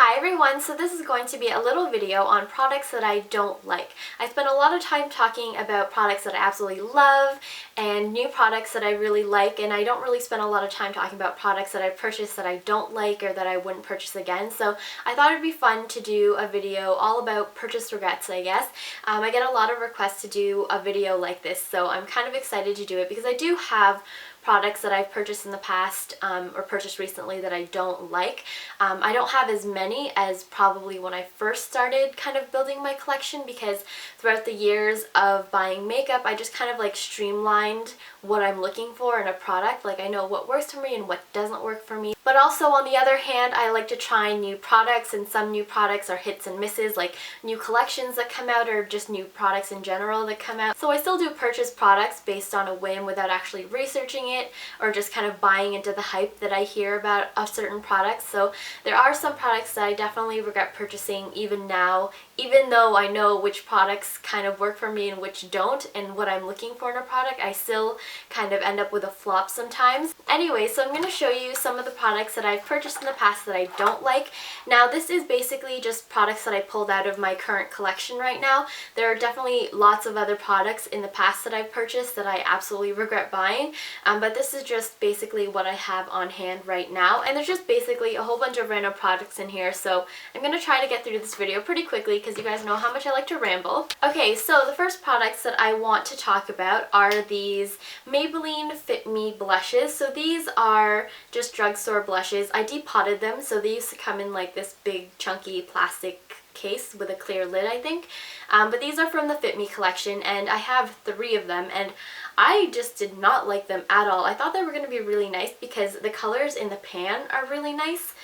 Hi everyone, so this is going to be a little video on products that I don't like. I spent a lot of time talking about products that I absolutely love and new products that I really like, and I don't really spend a lot of time talking about products that I purchased that I don't like or that I wouldn't purchase again. So I thought it'd be fun to do a video all about purchase regrets, I guess. I get a lot of requests to do a video like this, so I'm kind of excited to do it because I do have products that I've purchased in the past or purchased recently that I don't like. I don't have as many as probably when I first started kind of building my collection, because throughout the years of buying makeup I just kind of like streamlined what I'm looking for in a product. Like, I know what works for me and what doesn't work for me. But also on the other hand, I like to try new products, and some new products are hits and misses, like new collections that come out or just new products in general that come out. So I still do purchase products based on a whim without actually researching it or just kind of buying into the hype that I hear about of certain products. So there are some products that I definitely regret purchasing even now, even though I know which products kind of work for me and which don't, and what I'm looking for in a product, I still kind of end up with a flop sometimes. Anyway, so I'm going to show you some of the products that I've purchased in the past that I don't like. Now this is basically just products that I pulled out of my current collection right now. There are definitely lots of other products in the past that I've purchased that I absolutely regret buying, but this is just basically what I have on hand right now, and there's just basically a whole bunch of random products in here, so I'm going to try to get through this video pretty quickly because you guys know how much I like to ramble. Okay, so the first products that I want to talk about are these Maybelline Fit Me blushes. So these are just drugstore blushes. I depotted them, so they used to come in like this big chunky plastic case with a clear lid, I think. But these are from the Fit Me collection, and I have 3 of them, and I just did not like them at all. I thought they were going to be really nice because the colors in the pan are really nice.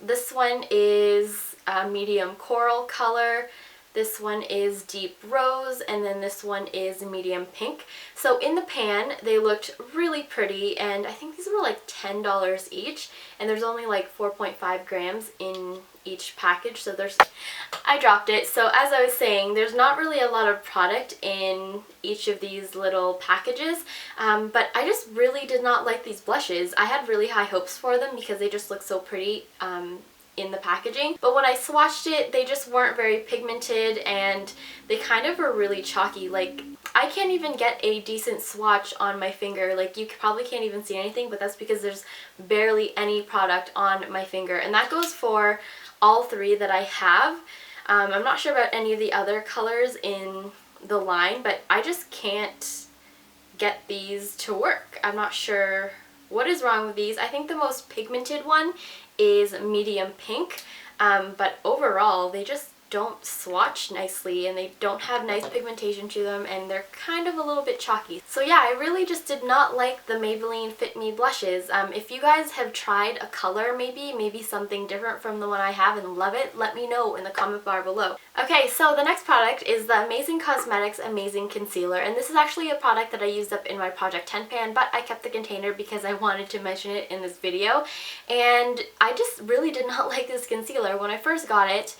This one is a medium coral color. This one is deep rose, and then this one is medium pink. So in the pan they looked really pretty, and I think these were like $10 each, and there's only like 4.5 grams in each package, so I dropped it. So as I was saying, there's not really a lot of product in each of these little packages, but I just really did not like these blushes. I had really high hopes for them because they just look so pretty in the packaging, but when I swatched it, they just weren't very pigmented, and they kind of were really chalky. Like, I can't even get a decent swatch on my finger. Like, you probably can't even see anything, but that's because there's barely any product on my finger, and that goes for all 3 that I have. I'm not sure about any of the other colors in the line, but I just can't get these to work. I'm not sure what is wrong with these. I think the most pigmented one is medium pink, but overall they just don't swatch nicely, and they don't have nice pigmentation to them, and they're kind of a little bit chalky. So yeah, I really just did not like the Maybelline Fit Me blushes. If you guys have tried a color maybe something different from the one I have and love it, let me know in the comment bar below. Okay, so the next product is the Amazing Cosmetics Amazing Concealer, and this is actually a product that I used up in my Project 10 pan, but I kept the container because I wanted to mention it in this video, and I just really did not like this concealer. When I first got it,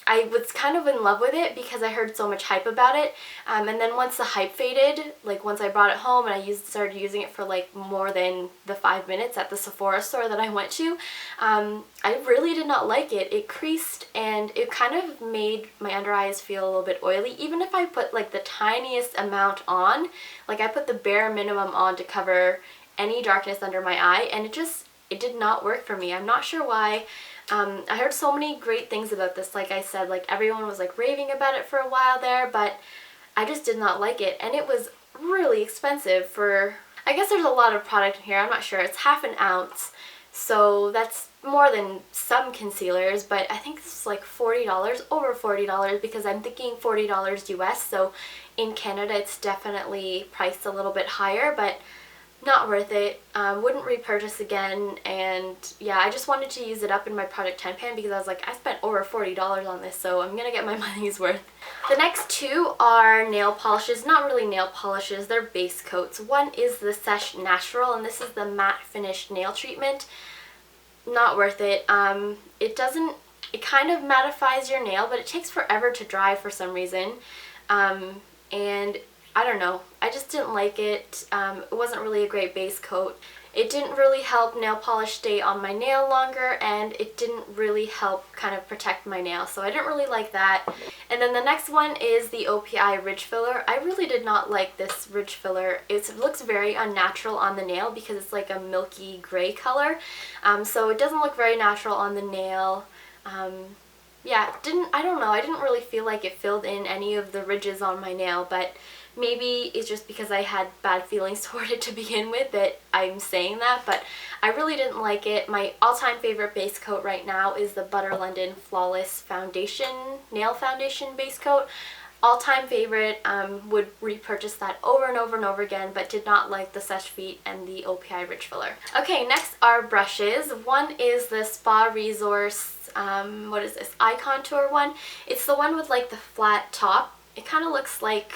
I was kind of in love with it because I heard so much hype about it, and then once the hype faded, like once I brought it home and I started using it for like more than the 5 minutes at the Sephora store that I went to, I really did not like it. It creased, and it kind of made my under eyes feel a little bit oily, even if I put like the tiniest amount on. Like, I put the bare minimum on to cover any darkness under my eye, and it did not work for me. I'm not sure why. I heard so many great things about this. Like I said, like everyone was like raving about it for a while there, but I just did not like it, and it was really expensive for, I guess there's a lot of product in here, I'm not sure. It's half an ounce, so that's more than some concealers, but I think this is like $40, over $40, because I'm thinking $40 US, so in Canada it's definitely priced a little bit higher, but not worth it. Wouldn't repurchase again, and yeah, I just wanted to use it up in my Project 10 pan because I was like, I spent over $40 on this, so I'm gonna get my money's worth. The next 2 are nail polishes. Not really nail polishes, they're base coats. One is the Seche Natural, and this is the matte finish nail treatment. Not worth it. It kind of mattifies your nail, but it takes forever to dry for some reason, and I don't know, I just didn't like it. It wasn't really a great base coat. it didn't really help nail polish stay on my nail longer, and it didn't really help kind of protect my nail, so I didn't really like that. And then the next one is the OPI Ridge Filler. I really did not like this Ridge Filler. It looks very unnatural on the nail because it's like a milky gray color, so it doesn't look very natural on the nail. Yeah, I don't know, I didn't really feel like it filled in any of the ridges on my nail, but maybe it's just because I had bad feelings toward it to begin with that I'm saying that, but I really didn't like it. My all-time favorite base coat right now is the Butter London Flawless Nail Foundation base coat. All-time favorite, would repurchase that over and over and over again, but did not like the Seche Feet and the OPI Ridge Filler. Okay, next are brushes. One is the Spa Resource, what is this, Eye Contour one. It's the one with like the flat top. It kind of looks like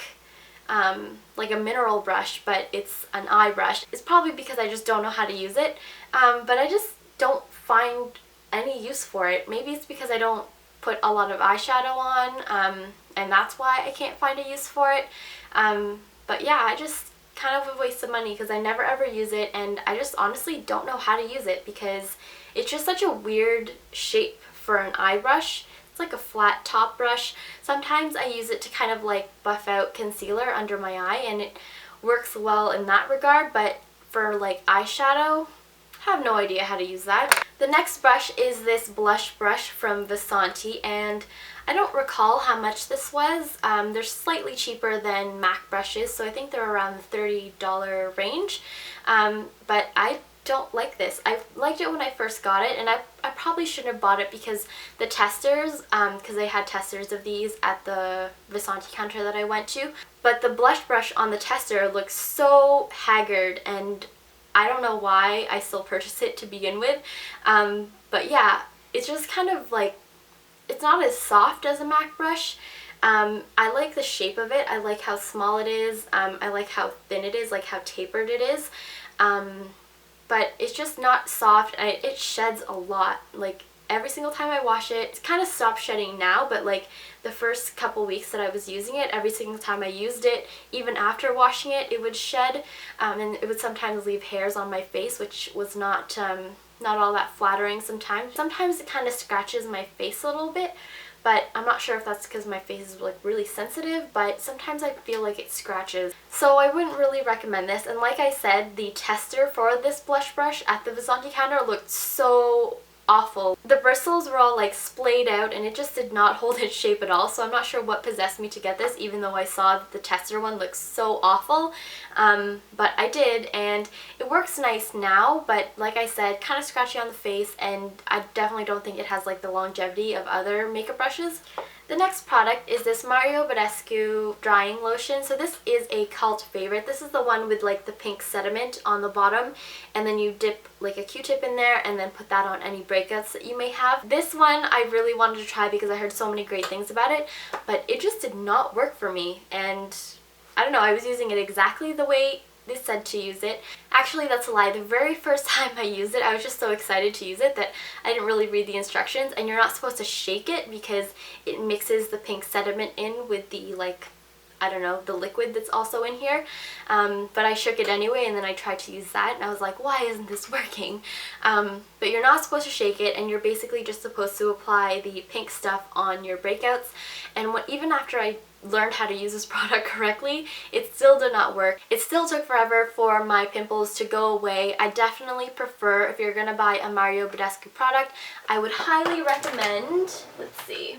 a mineral brush, but it's an eye brush. It's probably because I just don't know how to use it, but I just don't find any use for it. Maybe it's because I don't put a lot of eyeshadow on, and that's why I can't find a use for it. But yeah, I just kind of a waste of money because I never ever use it, and I just honestly don't know how to use it because it's just such a weird shape for an eye brush. It's like a flat top brush. Sometimes I use it to kind of like buff out concealer under my eye, and it works well in that regard, but for like eyeshadow, I have no idea how to use that. The next brush is this blush brush from Vasanti, and I don't recall how much this was. They're slightly cheaper than MAC brushes, so I think they're around the $30 range, but I don't like this. I liked it when I first got it, and I probably shouldn't have bought it because the testers, because they had testers of these at the Vasanti counter that I went to, but the blush brush on the tester looks so haggard, and I don't know why I still purchased it to begin with, but yeah, it's just kind of like, it's not as soft as a MAC brush. I like the shape of it. I like how small it is. I like how thin it is, like how tapered it is. But it's just not soft. It sheds a lot. Like every single time I wash it, it's kind of stopped shedding now, but like the first couple weeks that I was using it, every single time I used it, even after washing it, it would shed, and it would sometimes leave hairs on my face, which was not all that flattering sometimes. Sometimes it kind of scratches my face a little bit, but I'm not sure if that's because my face is like really sensitive, but sometimes I feel like it scratches. So I wouldn't really recommend this, and like I said, the tester for this blush brush at the Vasanti counter looked so awful. The bristles were all like splayed out, and it just did not hold its shape at all, so I'm not sure what possessed me to get this, even though I saw that the tester one looks so awful. But I did, and it works nice now, but like I said, kind of scratchy on the face, and I definitely don't think it has like the longevity of other makeup brushes. The next product is this Mario Badescu drying lotion. So this is a cult favorite. This is the one with like the pink sediment on the bottom, and then you dip like a Q-tip in there and then put that on any breakouts that you may have. This one I really wanted to try because I heard so many great things about it, but it just did not work for me, and I don't know, I was using it exactly the way they said to use it. Actually, that's a lie. The very first time I used it, I was just so excited to use it that I didn't really read the instructions, and you're not supposed to shake it because it mixes the pink sediment in with the, like, I don't know, the liquid that's also in here. But I shook it anyway, and then I tried to use that, and I was like, why isn't this working? But you're not supposed to shake it, and you're basically just supposed to apply the pink stuff on your breakouts. And even after I learned how to use this product correctly, it still did not work. It still took forever for my pimples to go away. I definitely prefer, if you're gonna buy a Mario Badescu product, I would highly recommend, let's see,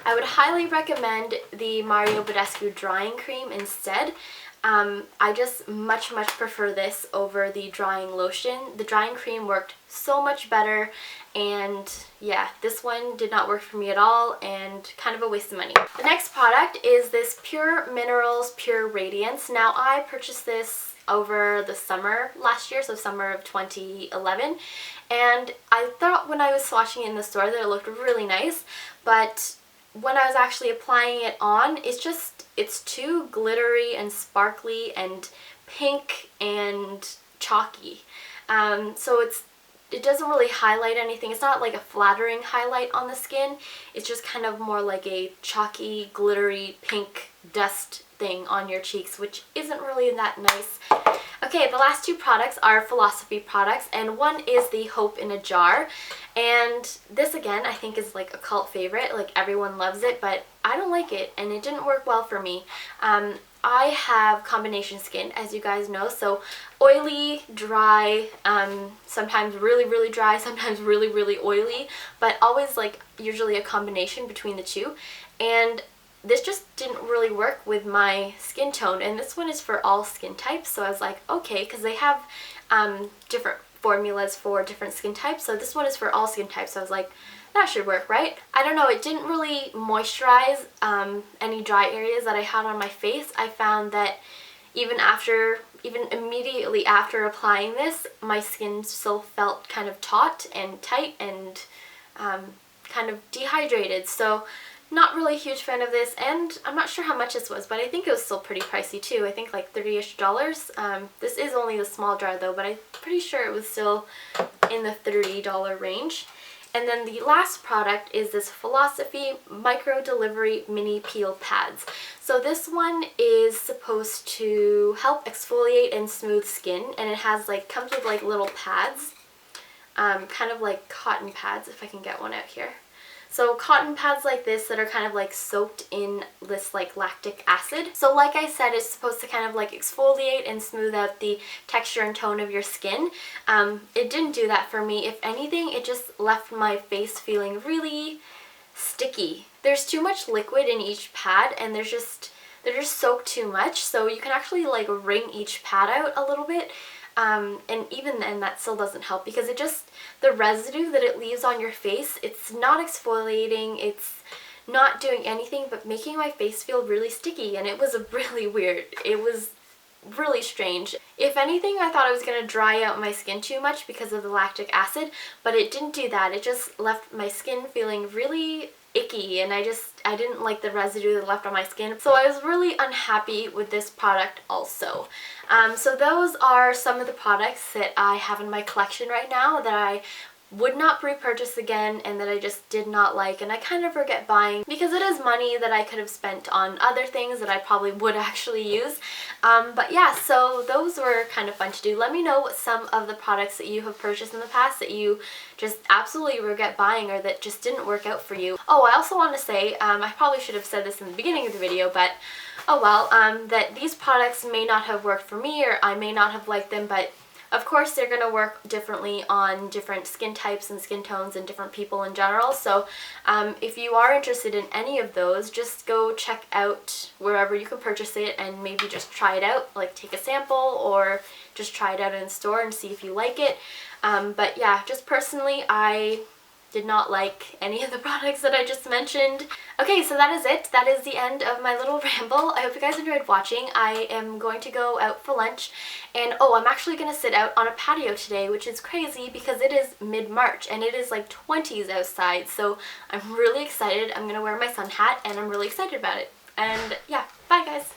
I would highly recommend the Mario Badescu drying cream instead. I just much prefer this over the drying lotion. The drying cream worked so much better, and yeah, this one did not work for me at all, and kind of a waste of money. The next product is this PUR Minerals Pür Radiance. Now, I purchased this over the summer last year, so summer of 2011, and I thought when I was swatching it in the store that it looked really nice, but when I was actually applying it on, it's too glittery and sparkly and pink and chalky. So it doesn't really highlight anything. It's not like a flattering highlight on the skin. It's just kind of more like a chalky, glittery, pink dust thing on your cheeks, which isn't really that nice. Okay, the last two products are Philosophy products, and one is the Hope in a Jar. And this again I think is like a cult favorite, like everyone loves it, but I don't like it and it didn't work well for me. I have combination skin, as you guys know, so oily, dry, sometimes really dry, sometimes really oily, but always like usually a combination between the two. And this just didn't really work with my skin tone, and this one is for all skin types, so I was like, okay, because they have different formulas for different skin types, so this one is for all skin types, so I was like, that should work, right? I don't know, it didn't really moisturize any dry areas that I had on my face. I found that even immediately after applying this, my skin still felt kind of taut and tight and kind of dehydrated, so not really a huge fan of this, and I'm not sure how much this was, but I think it was still pretty pricey too. I think like $30-ish. This is only the small jar though, but I'm pretty sure it was still in the $30 range. And then the last product is this Philosophy Microdelivery Mini Peel Pads. So this one is supposed to help exfoliate and smooth skin, and it has like, comes with like little pads, kind of like cotton pads, if I can get one out here. So cotton pads like this that are kind of like soaked in this like lactic acid. So like I said, it's supposed to kind of like exfoliate and smooth out the texture and tone of your skin. It didn't do that for me. If anything, it just left my face feeling really sticky. There's too much liquid in each pad, and they're just soaked too much, so you can actually like wring each pad out a little bit. And even then that still doesn't help, because the residue that it leaves on your face, it's not exfoliating, it's not doing anything but making my face feel really sticky, and it was really weird. It was really strange. If anything, I thought it was going to dry out my skin too much because of the lactic acid, but it didn't do that. It just left my skin feeling really icky, and I didn't like the residue that left on my skin, so I was really unhappy with this product also. So those are some of the products that I have in my collection right now that I would not repurchase again and that I just did not like, and I kind of regret buying because it is money that I could have spent on other things that I probably would actually use. But yeah, so those were kind of fun to do. Let me know what some of the products that you have purchased in the past that you just absolutely regret buying or that just didn't work out for you. Oh, I also want to say, I probably should have said this in the beginning of the video, but oh well, that these products may not have worked for me, or I may not have liked them, but of course they're going to work differently on different skin types and skin tones and different people in general. So if you are interested in any of those, just go check out wherever you can purchase it and maybe just try it out, like take a sample or just try it out in the store and see if you like it. But yeah, just personally, I did not like any of the products that I just mentioned. Okay, so that is it. That is the end of my little ramble. I hope you guys enjoyed watching. I am going to go out for lunch, and oh, I'm actually going to sit out on a patio today, which is crazy because it is mid-March and it is like 20s outside, so I'm really excited. I'm going to wear my sun hat and I'm really excited about it. And yeah, bye guys!